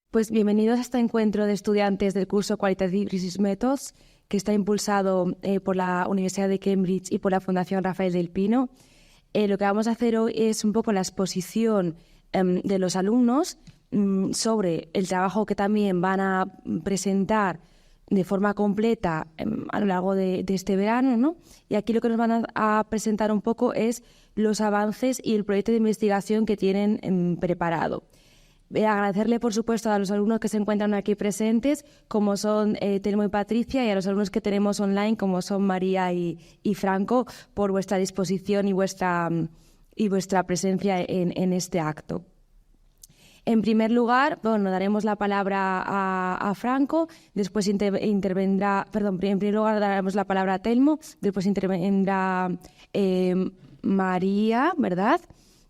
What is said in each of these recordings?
Pues bienvenidos a este encuentro de estudiantes del curso Qualitative Research Methods, que está impulsado por la Universidad de Cambridge y por la Fundación Rafael del Pino. Lo que vamos a hacer hoy es un poco la exposición de los alumnos sobre el trabajo que también van a presentar de forma completa a lo largo de este verano, ¿no? Y aquí lo que nos van a presentar un poco es los avances y el proyecto de investigación que tienen preparado. Agradecerle, por supuesto, a los alumnos que se encuentran aquí presentes, como son Telmo y Patricia, y a los alumnos que tenemos online, como son María y Franco, por vuestra disposición y vuestra presencia en este acto. En primer lugar, daremos la palabra a Franco, después intervendrá, en primer lugar daremos la palabra a Telmo, después intervendrá María, ¿verdad?,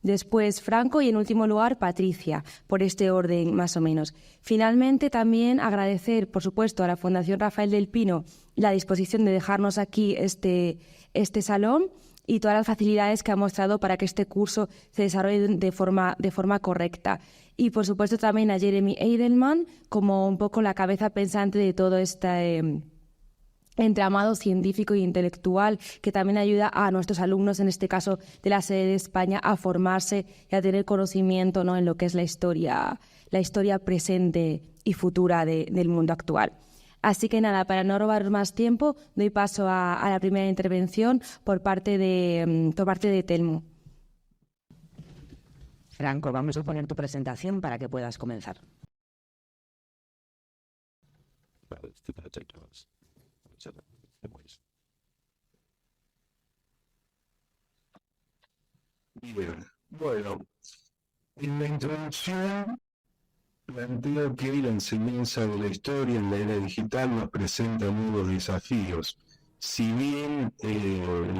después Franco y en último lugar Patricia, por este orden más o menos. Finalmente también agradecer, por supuesto, a la Fundación Rafael del Pino la disposición de dejarnos aquí este salón y todas las facilidades que ha mostrado para que este curso se desarrolle de forma correcta. Y por supuesto también a Jeremy Edelman como un poco la cabeza pensante de todo este entramado científico e intelectual que también ayuda a nuestros alumnos, en este caso de la sede de España, a formarse y a tener conocimiento, ¿no?, en lo que es la historia presente y futura del mundo actual. Así que nada, para no robar más tiempo, doy paso a la primera intervención por parte de Telmo. Franco, vamos a poner tu presentación para que puedas comenzar. Bien, bueno, en la introducción planteo que la enseñanza de la historia en la era digital nos presenta nuevos desafíos. Si bien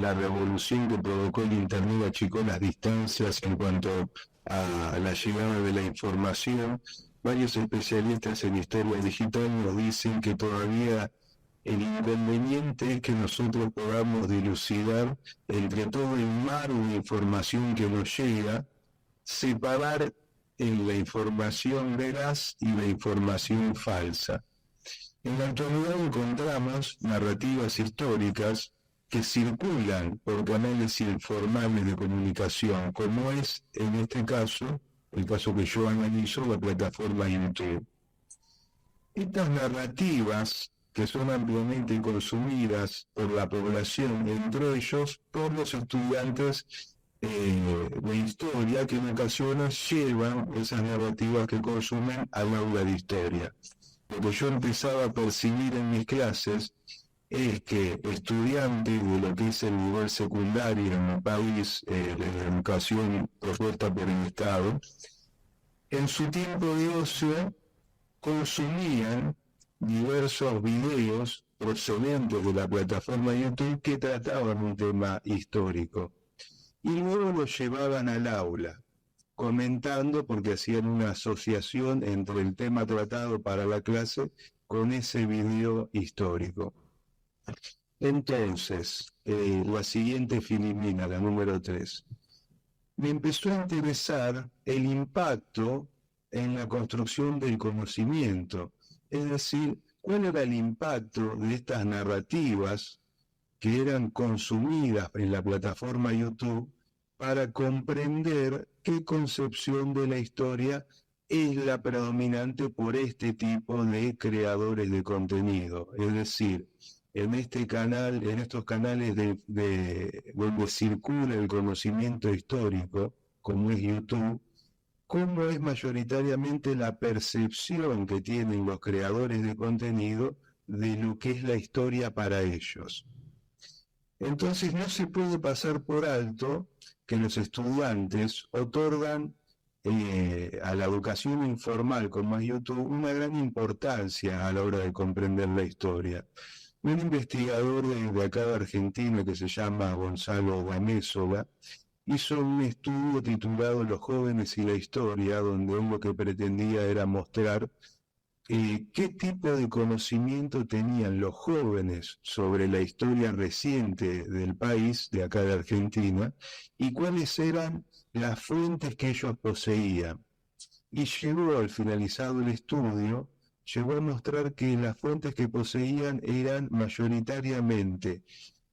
la revolución que provocó el Internet achicó las distancias en cuanto a la llegada de la información, varios especialistas en historia digital nos dicen que todavía el inconveniente es que nosotros podamos dilucidar entre todo el mar de información que nos llega, separar en la información veraz y la información falsa. En la actualidad encontramos narrativas históricas que circulan por canales informales de comunicación, como es en este caso, el caso que yo analizo, la plataforma YouTube. Estas narrativas, que son ampliamente consumidas por la población, entre ellos por los estudiantes de historia, que en ocasiones llevan esas narrativas que consumen al aula de historia. Lo que yo empezaba a percibir en mis clases es que estudiantes de lo que es el nivel secundario en el país, de la educación propuesta por el Estado, en su tiempo de ocio consumían diversos videos procedentes de la plataforma YouTube que trataban un tema histórico. Y luego lo llevaban al aula, comentando porque hacían una asociación entre el tema tratado para la clase con ese video histórico. Entonces, la siguiente filipina, la número 3, me empezó a interesar el impacto en la construcción del conocimiento, es decir, cuál era el impacto de estas narrativas que eran consumidas en la plataforma YouTube para comprender qué concepción de la historia es la predominante por este tipo de creadores de contenido. Es decir, en estos canales donde circula el conocimiento histórico, como es YouTube, cómo es mayoritariamente la percepción que tienen los creadores de contenido de lo que es la historia para ellos. Entonces no se puede pasar por alto que los estudiantes otorgan a la educación informal, como es YouTube, una gran importancia a la hora de comprender la historia. Un investigador de acá de Argentina que se llama Gonzalo Gamésola hizo un estudio titulado Los jóvenes y la historia, donde él lo que pretendía era mostrar qué tipo de conocimiento tenían los jóvenes sobre la historia reciente del país, de acá de Argentina, y cuáles eran las fuentes que ellos poseían. Y llegó, al finalizado el estudio, llegó a mostrar que las fuentes que poseían eran mayoritariamente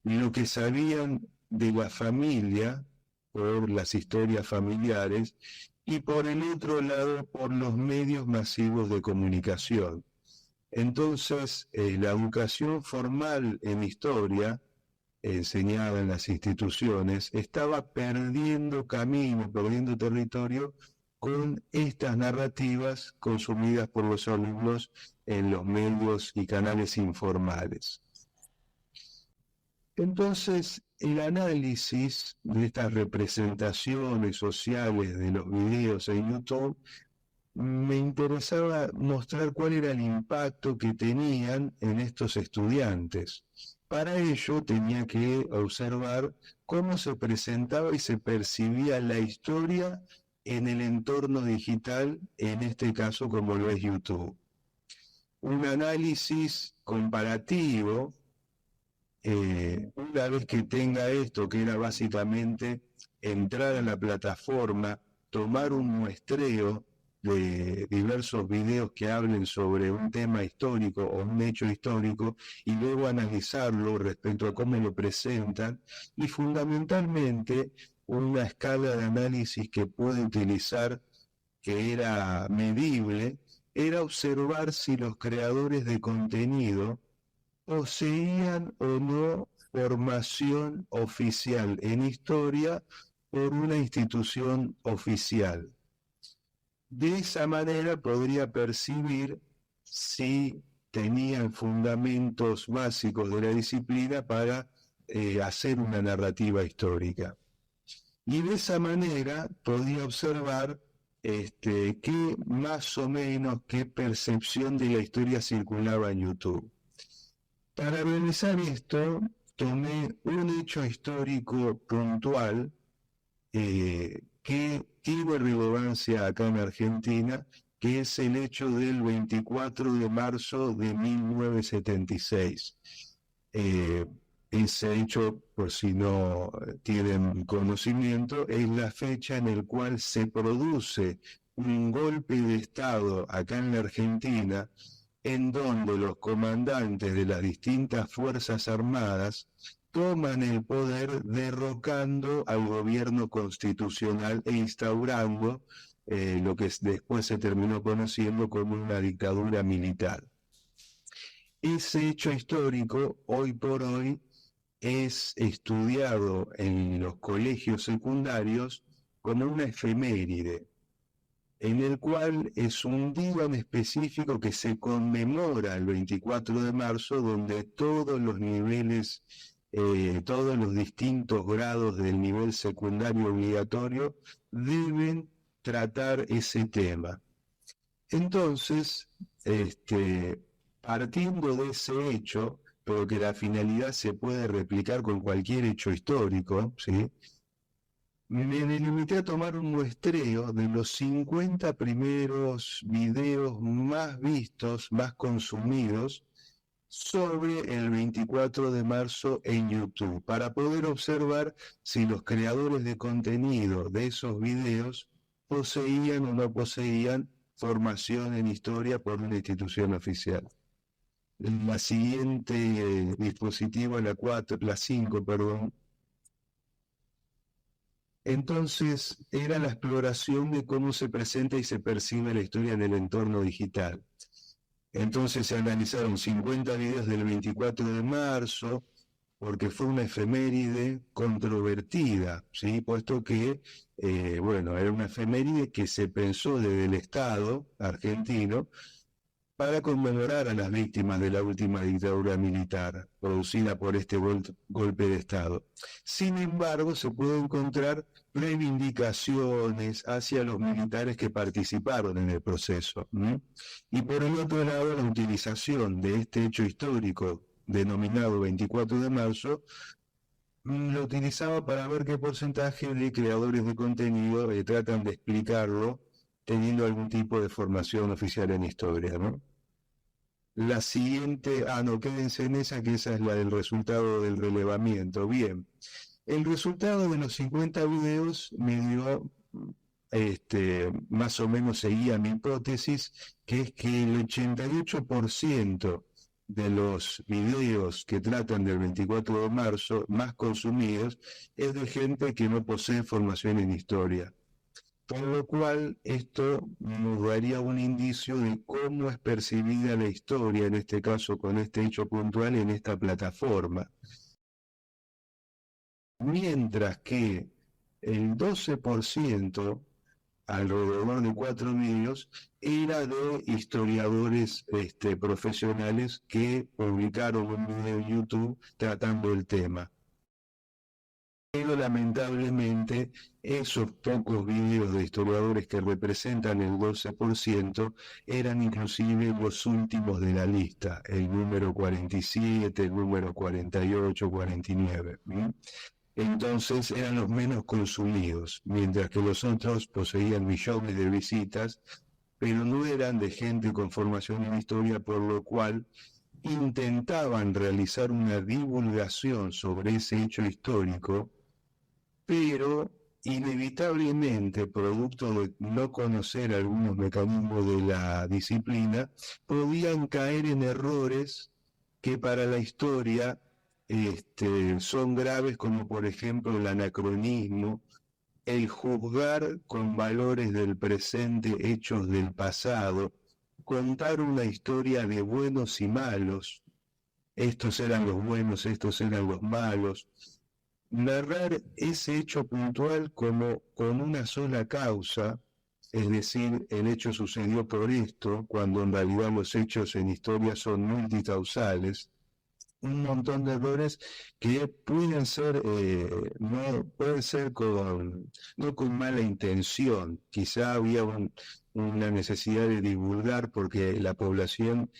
lo que sabían de la familia, por las historias familiares, y por el otro lado, por los medios masivos de comunicación. Entonces, la educación formal en historia, enseñada en las instituciones, estaba perdiendo camino, perdiendo territorio con estas narrativas consumidas por los alumnos en los medios y canales informales. Entonces, el análisis de estas representaciones sociales de los videos en YouTube me interesaba mostrar cuál era el impacto que tenían en estos estudiantes. Para ello tenía que observar cómo se presentaba y se percibía la historia en el entorno digital, en este caso como lo es YouTube. Un análisis comparativo, una vez que tenga esto, que era básicamente entrar a la plataforma, tomar un muestreo de diversos videos que hablen sobre un tema histórico o un hecho histórico y luego analizarlo respecto a cómo lo presentan, y fundamentalmente una escala de análisis que puede utilizar, que era medible, era observar si los creadores de contenido poseían o no formación oficial en historia por una institución oficial. De esa manera podría percibir si tenían fundamentos básicos de la disciplina para hacer una narrativa histórica. Y de esa manera podía observar qué más o menos qué percepción de la historia circulaba en YouTube. Para realizar esto, tomé un hecho histórico puntual que tiene relevancia acá en Argentina, que es el hecho del 24 de marzo de 1976. Ese hecho, por si no tienen conocimiento, es la fecha en la cual se produce un golpe de Estado acá en la Argentina, en donde los comandantes de las distintas Fuerzas Armadas toman el poder derrocando al gobierno constitucional e instaurando lo que después se terminó conociendo como una dictadura militar. Ese hecho histórico, hoy por hoy, es estudiado en los colegios secundarios como una efeméride, en el cual es un día en específico que se conmemora el 24 de marzo, donde todos los niveles, todos los distintos grados del nivel secundario obligatorio deben tratar ese tema. Entonces, partiendo de ese hecho, pero que la finalidad se puede replicar con cualquier hecho histórico, ¿sí?, me limité a tomar un muestreo de los 50 primeros videos más vistos, más consumidos, sobre el 24 de marzo en YouTube, para poder observar si los creadores de contenido de esos videos poseían o no poseían formación en historia por una institución oficial. La siguiente dispositivo, la 5, perdón. Entonces, era la exploración de cómo se presenta y se percibe la historia en el entorno digital. Entonces se analizaron 50 videos del 24 de marzo, porque fue una efeméride controvertida, ¿sí?, puesto que, era una efeméride que se pensó desde el Estado argentino para conmemorar a las víctimas de la última dictadura militar producida por este golpe de Estado. Sin embargo, se puede encontrar reivindicaciones hacia los militares que participaron en el proceso, ¿no? Y por el otro lado, la utilización de este hecho histórico denominado 24 de marzo lo utilizaba para ver qué porcentaje de creadores de contenido tratan de explicarlo teniendo algún tipo de formación oficial en historia, ¿no? La siguiente, quédense en esa, que esa es la del resultado del relevamiento. Bien, el resultado de los 50 videos me dio más o menos seguía mi hipótesis, que es que el 88% de los videos que tratan del 24 de marzo más consumidos es de gente que no posee formación en historia. Por lo cual, esto nos daría un indicio de cómo es percibida la historia, en este caso con este hecho puntual, en esta plataforma. Mientras que el 12%, alrededor de 4 vídeos, era de historiadores profesionales que publicaron un video en YouTube tratando el tema. Pero lamentablemente esos pocos videos de historiadores que representan el 12% eran inclusive los últimos de la lista, el número 47, el número 48, 49. Entonces eran los menos consumidos, mientras que los otros poseían millones de visitas, pero no eran de gente con formación en historia, por lo cual intentaban realizar una divulgación sobre ese hecho histórico, pero inevitablemente, producto de no conocer algunos mecanismos de la disciplina, podían caer en errores que para la historia son graves, como por ejemplo el anacronismo, el juzgar con valores del presente hechos del pasado, contar una historia de buenos y malos, estos eran los buenos, estos eran los malos, narrar ese hecho puntual como con una sola causa, es decir, el hecho sucedió por esto, cuando en realidad los hechos en historia son multicausales, un montón de errores que pueden ser, no pueden ser no con mala intención, quizá había una necesidad de divulgar porque la población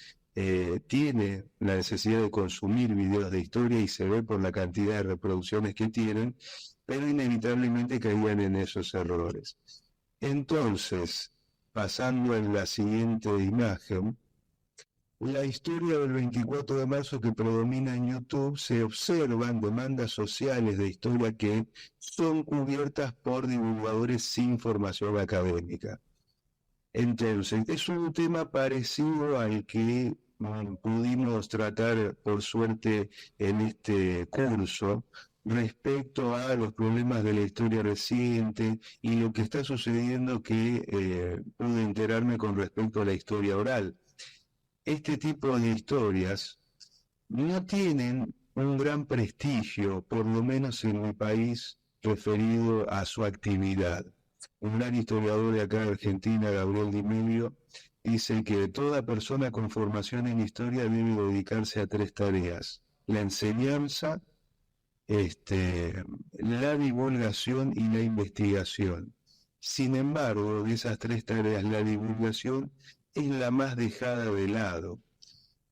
tiene la necesidad de consumir videos de historia y se ve por la cantidad de reproducciones que tienen, pero inevitablemente caían en esos errores. Entonces, pasando a la siguiente imagen, la historia del 24 de marzo que predomina en YouTube, se observan demandas sociales de historia que son cubiertas por divulgadores sin formación académica. Entonces, es un tema parecido al que pudimos tratar, por suerte, en este curso, respecto a los problemas de la historia reciente y lo que está sucediendo que pude enterarme con respecto a la historia oral. Este tipo de historias no tienen un gran prestigio, por lo menos en mi país, referido a su actividad. Un gran historiador de acá de Argentina, Gabriel Di Meglio, dice que toda persona con formación en historia debe dedicarse a 3 tareas: la enseñanza, la divulgación y la investigación. Sin embargo, de esas 3 tareas, la divulgación es la más dejada de lado,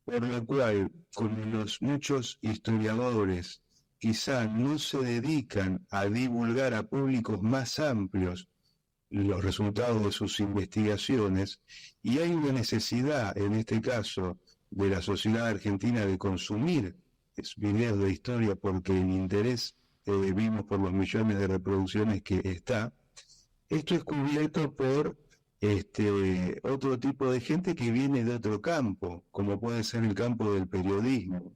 por lo cual, como los muchos historiadores quizá no se dedican a divulgar a públicos más amplios los resultados de sus investigaciones, y hay una necesidad, en este caso, de la sociedad argentina de consumir videos de historia porque el interés vimos por los millones de reproducciones que está, esto es cubierto por otro tipo de gente que viene de otro campo, como puede ser el campo del periodismo,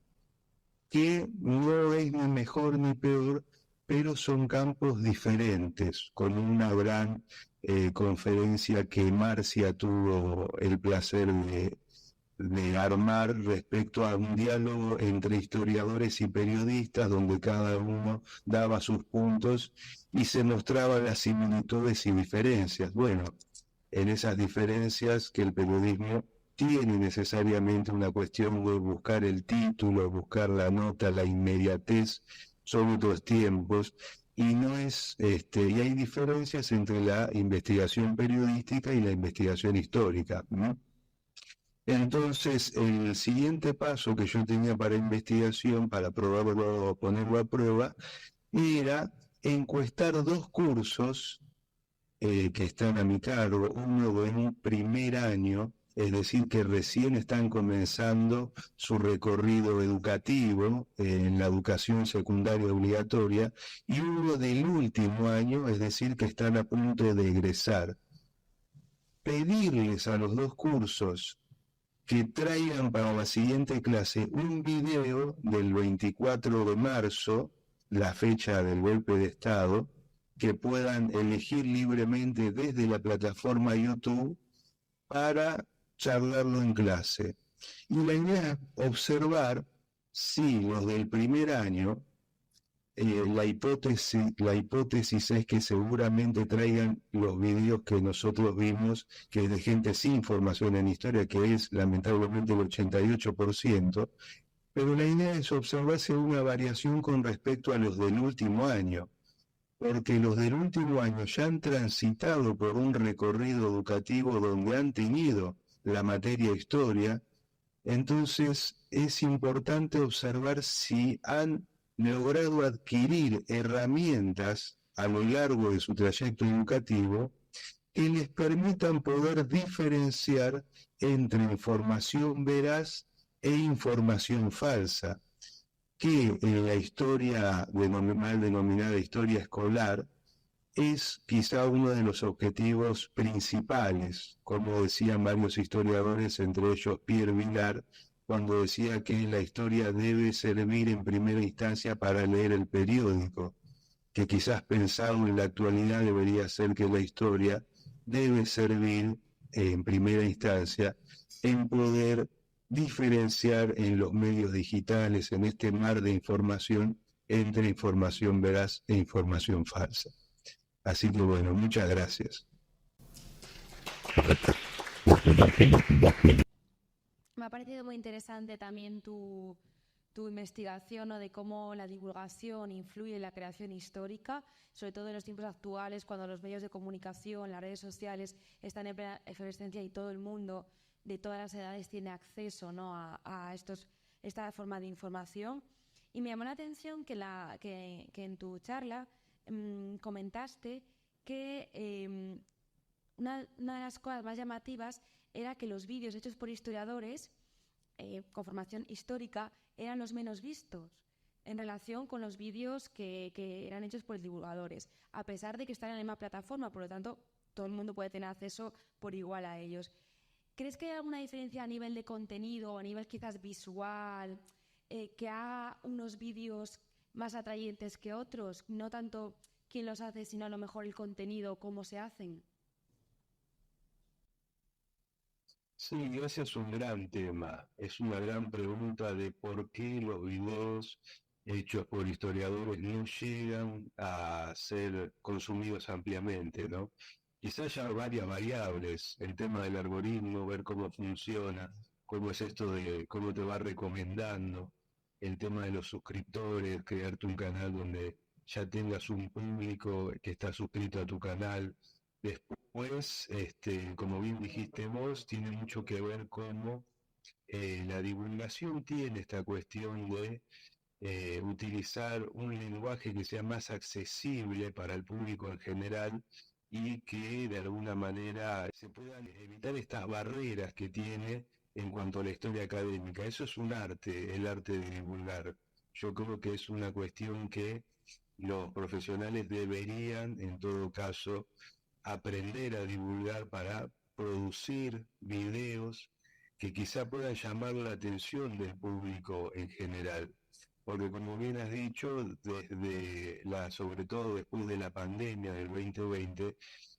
que no es ni mejor ni peor, pero son campos diferentes, con una gran conferencia que Marcia tuvo el placer de armar respecto a un diálogo entre historiadores y periodistas, donde cada uno daba sus puntos y se mostraban las similitudes y diferencias. Bueno, en esas diferencias que el periodismo tiene necesariamente una cuestión de buscar el título, buscar la nota, la inmediatez, son otros tiempos, y no es, y hay diferencias entre la investigación periodística y la investigación histórica, ¿no? Entonces, el siguiente paso que yo tenía para investigación, para probarlo, ponerlo a prueba, era encuestar 2 cursos que están a mi cargo, uno en un primer año es decir, que recién están comenzando su recorrido educativo en la educación secundaria obligatoria, y uno del último año, es decir, que están a punto de egresar. Pedirles a los dos cursos que traigan para la siguiente clase un video del 24 de marzo, la fecha del golpe de Estado, que puedan elegir libremente desde la plataforma YouTube para charlarlo en clase. Y la idea es observar si los del primer año, la hipótesis es que seguramente traigan los videos que nosotros vimos, que es de gente sin formación en historia, que es lamentablemente el 88%, pero la idea es observar si hay una variación con respecto a los del último año, porque los del último año ya han transitado por un recorrido educativo donde han tenido la materia historia. Entonces es importante observar si han logrado adquirir herramientas a lo largo de su trayecto educativo que les permitan poder diferenciar entre información veraz e información falsa, que en la historia mal denominada historia escolar es quizá uno de los objetivos principales, como decían varios historiadores, entre ellos Pierre Vilar, cuando decía que la historia debe servir en primera instancia para leer el periódico, que quizás pensado en la actualidad debería ser que la historia debe servir en primera instancia en poder diferenciar en los medios digitales, en este mar de información, entre información veraz e información falsa. Así que bueno, muchas gracias. Me ha parecido muy interesante también tu investigación, ¿no?, de cómo la divulgación influye en la creación histórica, sobre todo en los tiempos actuales, cuando los medios de comunicación, las redes sociales están en plena efervescencia y todo el mundo de todas las edades tiene acceso, ¿no?, a esta forma de información. Y me llamó la atención que en tu charla comentaste que una de las cosas más llamativas era que los vídeos hechos por historiadores con formación histórica eran los menos vistos en relación con los vídeos que eran hechos por divulgadores, a pesar de que están en la misma plataforma, por lo tanto todo el mundo puede tener acceso por igual a ellos. ¿Crees que hay alguna diferencia a nivel de contenido o a nivel quizás visual, que haga unos vídeos más atrayentes que otros? No tanto quién los hace, sino a lo mejor el contenido, cómo se hacen. Sí, ese es un gran tema. Es una gran pregunta de por qué los videos hechos por historiadores no llegan a ser consumidos ampliamente, ¿no? Quizás haya varias variables, el tema del algoritmo, ver cómo funciona, cómo es esto de cómo te va recomendando, el tema de los suscriptores, crearte un canal donde ya tengas un público que está suscrito a tu canal. Después, como bien dijiste vos, tiene mucho que ver cómo la divulgación tiene esta cuestión de utilizar un lenguaje que sea más accesible para el público en general y que de alguna manera se puedan evitar estas barreras que tiene en cuanto a la historia académica. Eso es un arte, el arte de divulgar. Yo creo que es una cuestión que los profesionales deberían, en todo caso, aprender a divulgar para producir videos que quizá puedan llamar la atención del público en general. Porque como bien has dicho, sobre todo después de la pandemia del 2020,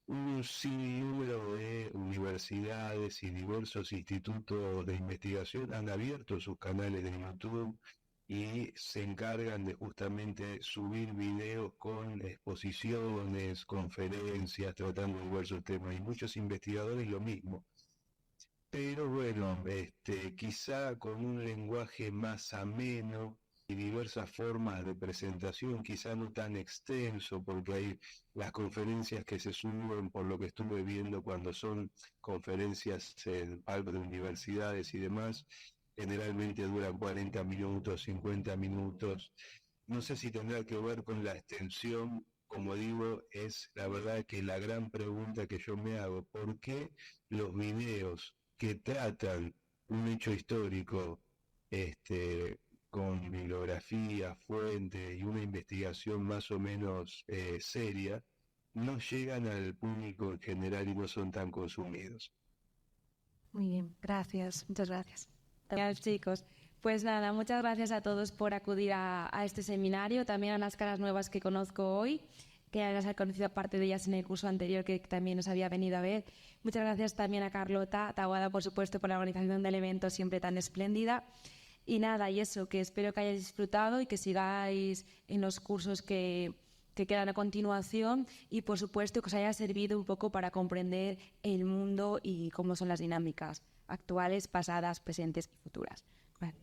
un sinnúmero de universidades y diversos institutos de investigación han abierto sus canales de YouTube y se encargan de justamente subir videos con exposiciones, conferencias, tratando diversos temas, y muchos investigadores lo mismo. Pero bueno, quizá con un lenguaje más ameno y diversas formas de presentación, quizá no tan extenso, porque hay las conferencias que se suben, por lo que estuve viendo, cuando son conferencias en palco de universidades y demás, generalmente duran 40 minutos, 50 minutos. No sé si tendrá que ver con la extensión, como digo, es la verdad que la gran pregunta que yo me hago: ¿por qué los videos que tratan un hecho histórico con bibliografía, fuente y una investigación más o menos seria, no llegan al público en general y no son tan consumidos. Muy bien, gracias, muchas gracias. Gracias, chicos. Pues nada, muchas gracias a todos por acudir a este seminario, también a las caras nuevas que conozco hoy, que ya las he conocido parte de ellas en el curso anterior que también nos había venido a ver. Muchas gracias también a Carlota Taboada, por supuesto, por la organización del evento siempre tan espléndida. Y nada, y eso, que espero que hayáis disfrutado y que sigáis en los cursos que quedan a continuación y, por supuesto, que os haya servido un poco para comprender el mundo y cómo son las dinámicas actuales, pasadas, presentes y futuras. Vale.